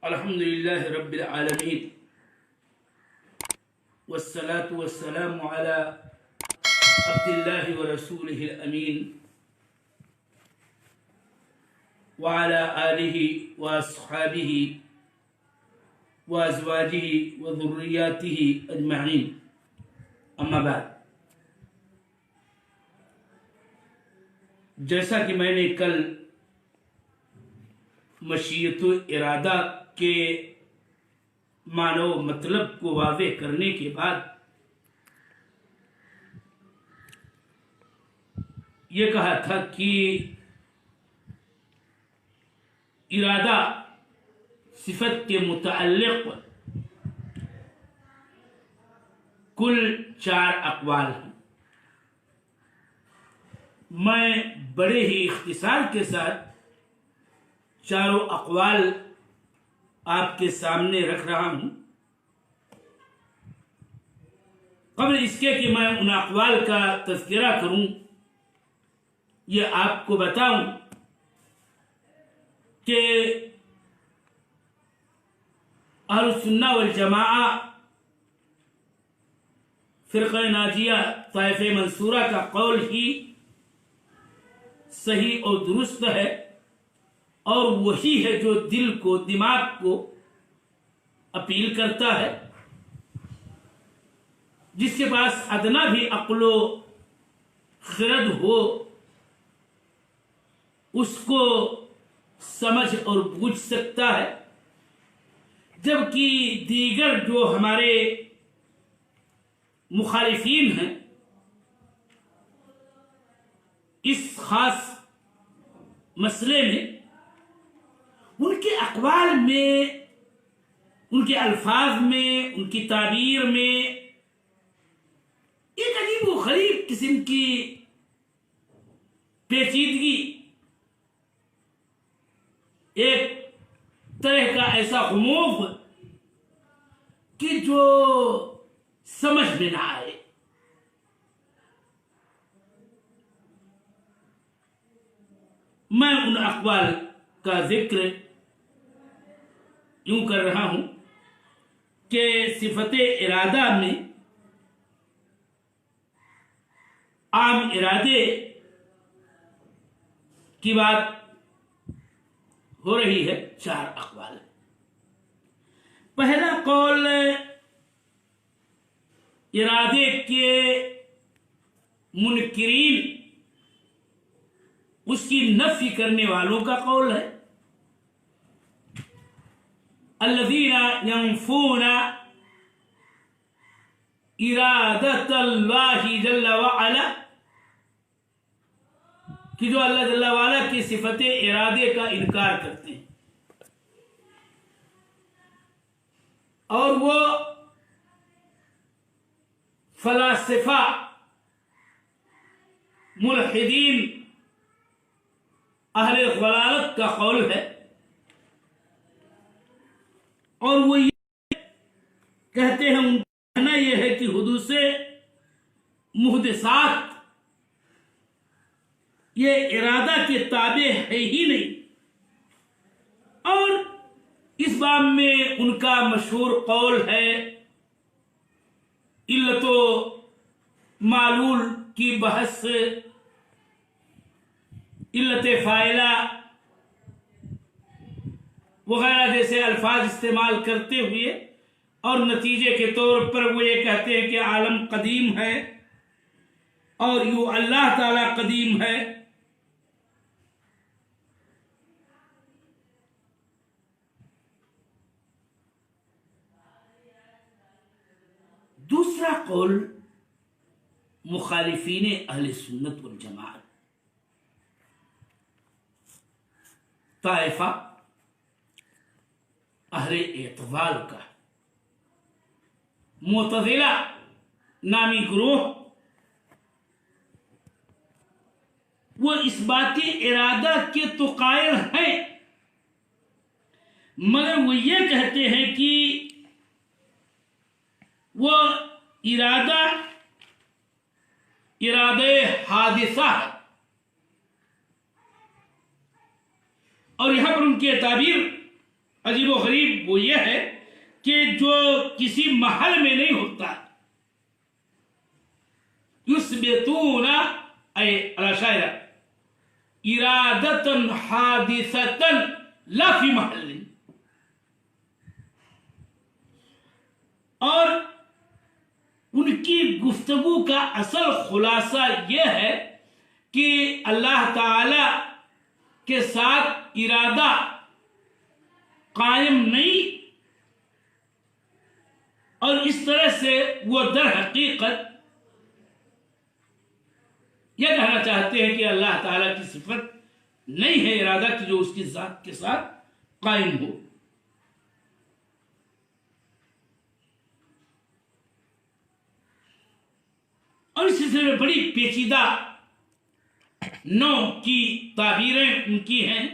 الحمد لله رب العالمين والصلاة والسلام على عبد الله ورسوله الأمين وعلى آله وأصحابه وأزواجه وذرياته أجمعين أما بعد. جیسا کہ میں نے کل مشیت و ارادہ کے معنی و مطلب کو واضح کرنے کے بعد یہ کہا تھا کہ ارادہ صفت کے متعلق کل 4 اقوال ہیں. میں بڑے ہی اختصار کے ساتھ 4 اقوال آپ کے سامنے رکھ رہا ہوں. قبل اس کے کہ میں ان اقوال کا تذکرہ کروں، یہ آپ کو بتاؤں کہ اہل السنہ والجماعہ فرقہ ناجیہ طائفہ منصورہ کا قول ہی صحیح اور درست ہے، اور وہی ہے جو دل کو، دماغ کو اپیل کرتا ہے. جس کے پاس ادنا بھی عقل و خرد ہو اس کو سمجھ اور بوجھ سکتا ہے، جبکہ دیگر جو ہمارے مخالفین ہیں اس خاص مسئلے میں، ان کے اقوال میں، ان کے الفاظ میں، ان کی تعبیر میں ایک عجیب و غریب قسم کی پیچیدگی، ایک طرح کا ایسا غموض کہ جو سمجھ میں نہ آئے. میں ان اقوال کا ذکر یوں کر رہا ہوں کہ صفت ارادہ میں عام ارادے کی بات ہو رہی ہے. 4 اقوال. پہلا قول ارادے کے منکرین، اس کی نفی کرنے والوں کا قول ہے. الذین ينفون ارادت اللہ جل وعلا، کہ جو اللہ جل وعلا کی صفت ارادے کا انکار کرتے ہیں، اور وہ فلاسفہ، ملحدین، اہل ضلالت کا قول ہے. اور وہ یہ کہتے ہیں، ان کا کہنا یہ ہے کہ حدوث محدثات یہ ارادہ کے تابع ہے ہی نہیں. اور اس باب میں ان کا مشہور قول ہے علت و معلول کی بحث، علت فاعلہ وغیرہ جیسے الفاظ استعمال کرتے ہوئے، اور نتیجے کے طور پر وہ یہ کہتے ہیں کہ عالم قدیم ہے اور یوں اللہ تعالی قدیم ہے. دوسرا قول مخالفین اہل سنت والجماعت، طائفہ اہل اعتزال کا، معتزلہ نامی گروہ، وہ اس بات ارادہ کے تو قائل ہیں، مگر وہ یہ کہتے ہیں کہ وہ ارادہ حادثہ ہے. اور یہاں پر ان کی تعبیر عجیب و غریب وہ یہ ہے کہ جو کسی محل میں نہیں ہوتا، یثبتون اے الاشاعرہ ارادتن حادثتن لا فی محل، اور ان کی گفتگو کا اصل خلاصہ یہ ہے کہ اللہ تعالی کے ساتھ ارادہ قائم نہیں، اور اس طرح سے وہ در حقیقت یہ کہنا چاہتے ہیں کہ اللہ تعالیٰ کی صفت نہیں ہے ارادہ کی جو اس کی ذات کے ساتھ قائم ہو۔ اور اس سلسلے میں بڑی پیچیدہ نوع کی تعبیریں ان کی ہیں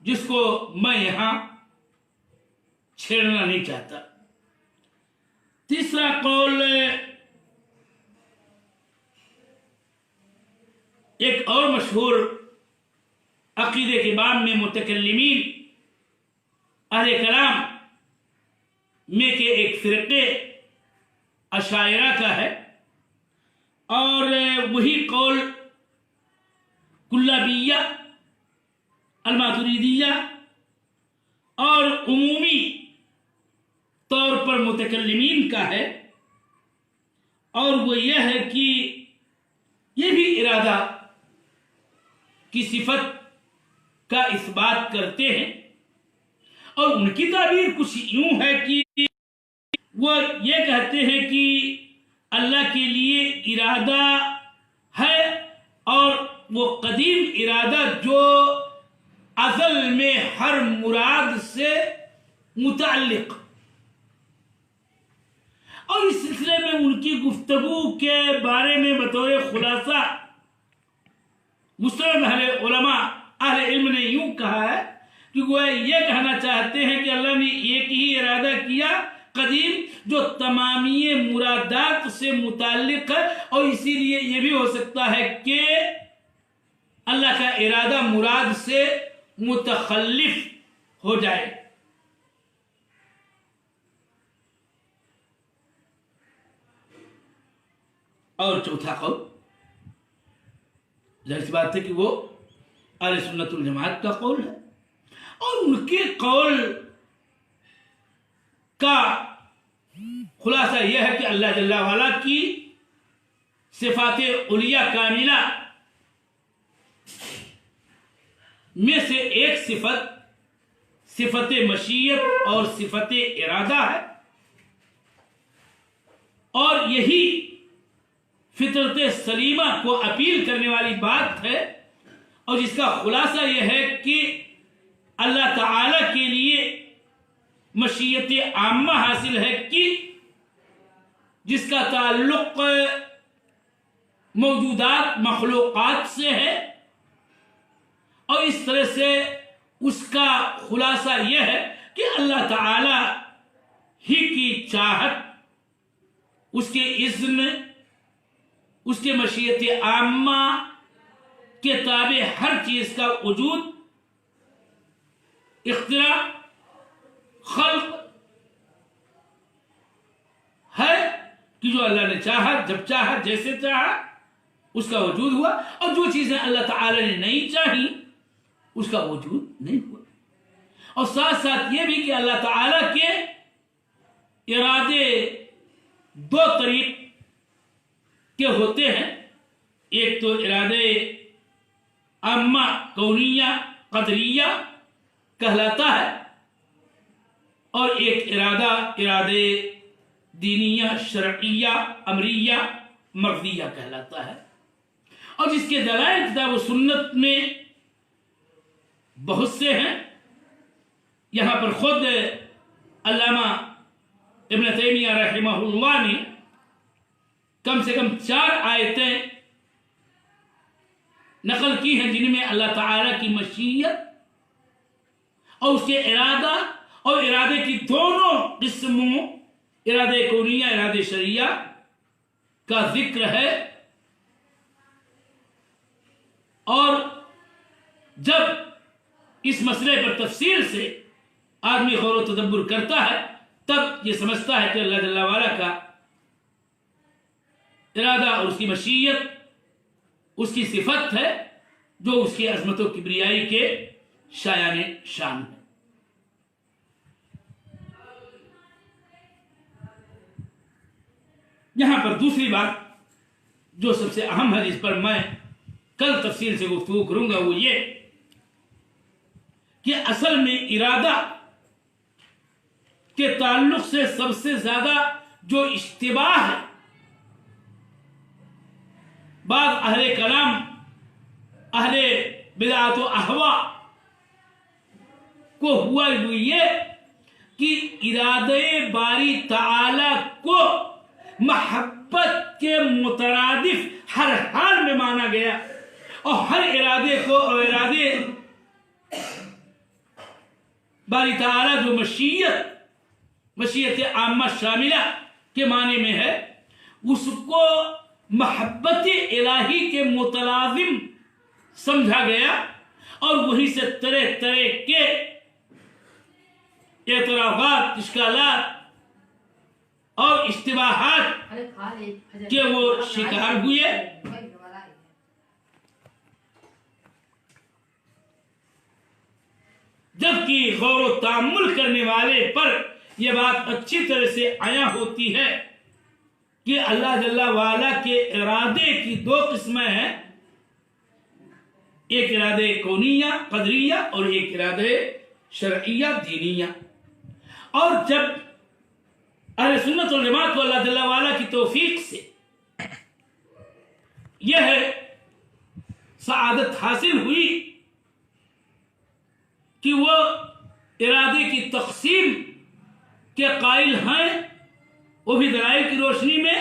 جس کو میں یہاں چھیڑنا نہیں چاہتا۔ تیسرا قول ایک اور مشہور عقیدے کے باب میں متکلمین اہل کلام میں کے ایک فرقے اشاعرہ کا ہے، اور وہی قول کلابیہ، الماتریدیہ اور عمومی طور پر متکلمین کا ہے، اور وہ یہ ہے کہ یہ بھی ارادہ کی صفت کا اثبات کرتے ہیں، اور ان کی تعبیر کچھ یوں ہے کہ وہ یہ کہتے ہیں کہ اللہ کے لیے ارادہ ہے، اور وہ قدیم ارادہ جو ازل میں ہر مراد سے متعلق، اور اس سلسلے میں ان کی گفتگو کے بارے میں بطور خلاصہ مستند علماء اہل علم نے یوں کہا ہے کہ وہ یہ کہنا چاہتے ہیں کہ اللہ نے ایک ہی ارادہ کیا قدیم جو تمامی مرادات سے متعلق ہے، اور اسی لیے یہ بھی ہو سکتا ہے کہ اللہ کا ارادہ مراد سے متخلف ہو جائے۔ اور چوتھا قول ظاہر سی بات ہے کہ وہ اہل سنت والجماعت کا قول ہے، اور ان کے قول کا خلاصہ یہ ہے کہ اللہ جل وعلا کی صفات علیہ کاملہ میں سے ایک صفت مشیت اور صفت ارادہ ہے، اور یہی فطرت سلیمہ کو اپیل کرنے والی بات ہے، اور جس کا خلاصہ یہ ہے کہ اللہ تعالی کے لیے مشیت عامہ حاصل ہے کہ جس کا تعلق موجودات مخلوقات سے ہے، اور اس طرح سے اس کا خلاصہ یہ ہے کہ اللہ تعالی ہی کی چاہت، اس کے اذن، اس کے مشیت عامہ کے تابع ہر چیز کا وجود، اختراع، خلق ہے کہ جو اللہ نے چاہا، جب چاہا، جیسے چاہا اس کا وجود ہوا، اور جو چیزیں اللہ تعالی نے نہیں چاہی اس کا وجود نہیں ہوا۔ اور ساتھ ساتھ یہ بھی کہ اللہ تعالی کے ارادے دو طریق کے ہوتے ہیں، ایک تو ارادے عامہ کونیہ قدریہ کہلاتا ہے، اور ایک ارادے دینیہ شرعیہ امریہ مرضیہ کہلاتا ہے، اور جس کے دلائل کتاب و سنت میں بہت سے ہیں۔ یہاں پر خود علامہ ابن تیمیہ رحمہ اللہ نے کم سے کم 4 آیتیں نقل کی ہیں جن میں اللہ تعالی کی مشیت اور اس کے ارادہ اور ارادے کی دونوں قسموں، ارادے کونیہ، ارادے شرعیہ کا ذکر ہے۔ اور جب اس مسئلے پر تفصیل سے آدمی غور و تدبر کرتا ہے تب یہ سمجھتا ہے کہ اللہ جل وعلا کا ارادہ اور اس کی مشیت اس کی صفت ہے جو اس کی عظمت و کبریائی کے شایان شان ہے۔ یہاں پر دوسری بات جو سب سے اہم ہے جس پر میں کل تفصیل سے گفتگو کروں گا وہ یہ کہ اصل میں ارادہ کے تعلق سے سب سے زیادہ جو اشتباہ ہے بعض اہل کلام اہل بدعت و اہواء کو ہوا یہ کہ ارادے باری تعالی کو محبت کے مترادف ہر حال میں مانا گیا اور ہر ارادے کو اور ارادے باری تعالی جو مشیت عامہ شاملہ کے معنی میں ہے اس کو محبت الہی کے متلازم سمجھا گیا اور وہی سے طرح طرح کے اعتراضات اشکالات اور اشتباہات کے وہ شکار ہوئے۔ جبکہ غور و تأمل کرنے والے پر یہ بات اچھی طرح سے عیاں ہوتی ہے کہ اللہ جل وعلا کے ارادے کی دو قسمیں ہیں، ایک ارادے کونیہ قدریہ اور ایک ارادے شرعیہ دینیہ۔ اور جب اہل سنت والجماعت کو اللہ جل وعلا کی توفیق سے یہ سعادت حاصل ہوئی کہ وہ ارادے کی تقسیم کے قائل ہیں، وہ بھی دلائل کی روشنی میں،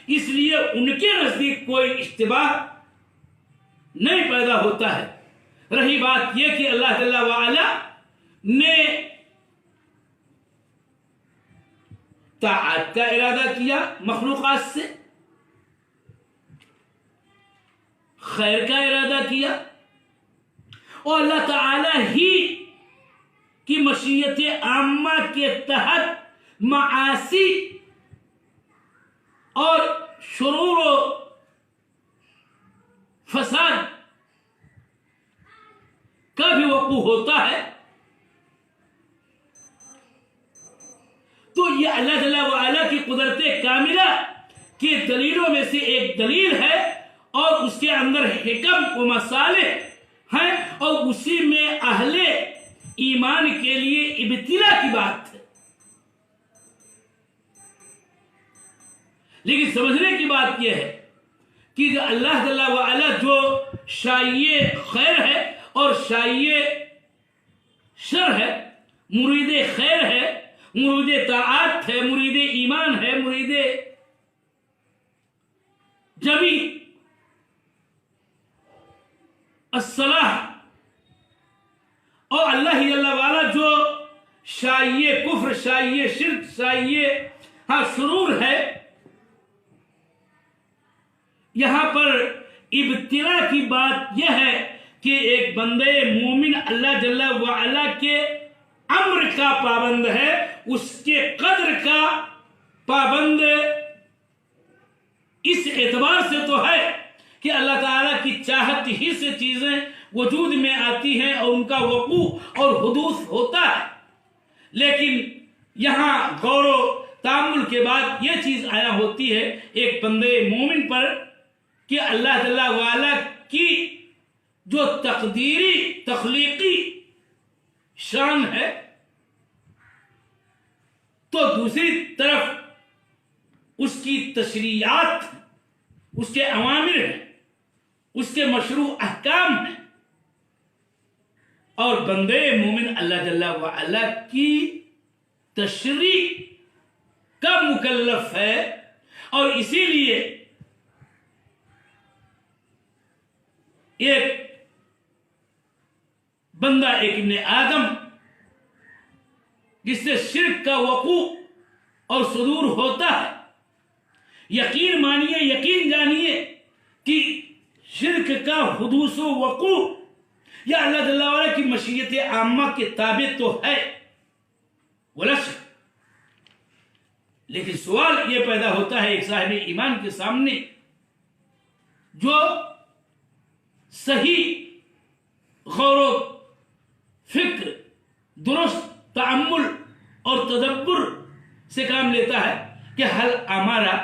اس لیے ان کے نزدیک کوئی اشتباہ نہیں پیدا ہوتا ہے۔ رہی بات یہ کہ اللہ جل وعلا نے طاعت کا ارادہ کیا مخلوقات سے، خیر کا ارادہ کیا، اور اللہ تعالی ہی کی مشیت عامہ کے تحت معاصی اور شرور و فساد کا بھی وقوع ہوتا ہے۔ تو یہ اللہ جل وعلا کی قدرت کاملہ کی دلیلوں میں سے ایک دلیل ہے اور اس کے اندر حکم و مصالح ہیں، اور اسی میں اہل ایمان کے لیے ابتلا کی بات ہے۔ لیکن سمجھنے کی بات یہ ہے کہ اللہ جل وعلا جو شائع خیر ہے اور شائع شر ہے، مرید خیر ہے، مرید طاعت ہے، مرید ایمان ہے، مرید جمی الصلاح، اور اللہ جل وعلا جو شائع کفر، شائع شرک، شائع شرور ہے، یہاں پر ابتلا کی بات یہ ہے کہ ایک بندے مومن اللہ جل وعلا کے امر کا پابند ہے، اس کے قدر کا پابند اس اعتبار سے تو ہے کہ اللہ تعالیٰ کی چاہت ہی سے چیزیں وجود میں آتی ہیں اور ان کا وقوع اور حدوث ہوتا ہے، لیکن یہاں غور و تأمل کے بعد یہ چیز آیا ہوتی ہے ایک بندے مومن پر کہ اللہ جل وعلا کی جو تقدیری تخلیقی شان ہے، تو دوسری طرف اس کی تشریعات، اس کے اوامر ہیں، اس کے مشروع احکام ہیں، اور بندے مومن اللہ جل وعلا کی تشریع کا مکلف ہے، اور اسی لیے ایک بندہ، ایک ابن آدم جس سے شرک کا وقوع اور صدور ہوتا ہے، یقین مانیے، یقین جانیے کہ شرک کا حدوث و وقوع یا اللہ جل وعلا کی مشیت عامہ کے تابع تو ہے، ولا شک. لیکن سوال یہ پیدا ہوتا ہے ایک صاحب ایمان کے سامنے جو صحیح غور و فکر، درست تعمل اور تدبر سے کام لیتا ہے کہ حل ہمارا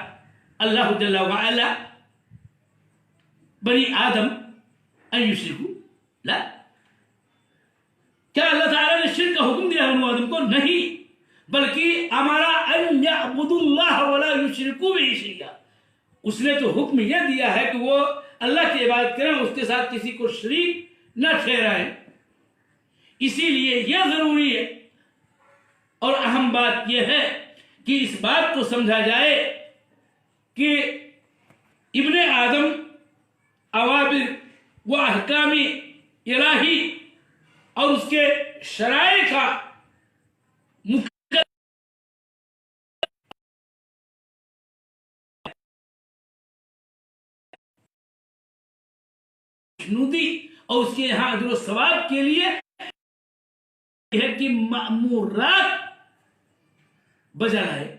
اللہ جل وعلا بنی آدم ان یشرکو، لا، کیا اللہ تعالیٰ نے شرک کا حکم دیا ہے بنی آدم کو؟ نہیں، بلکہ ہمارا ان یعبدوا اللہ ولا یشرکو بہ شیئا، اس نے تو حکم یہ دیا ہے کہ وہ اللہ کی عبادت کریں، اس کے ساتھ کسی کو شریک نہ ٹھہرائیں. اسی لیے یہ ضروری ہے اور اہم بات یہ ہے کہ اس بات کو سمجھا جائے کہ ابن آدم اوامر و احکام الہی اور اس کے شرائع کا نودی اور اس کے یہاں اجر و ثواب کے لیے ہے کہ مأمورات بجا لائے.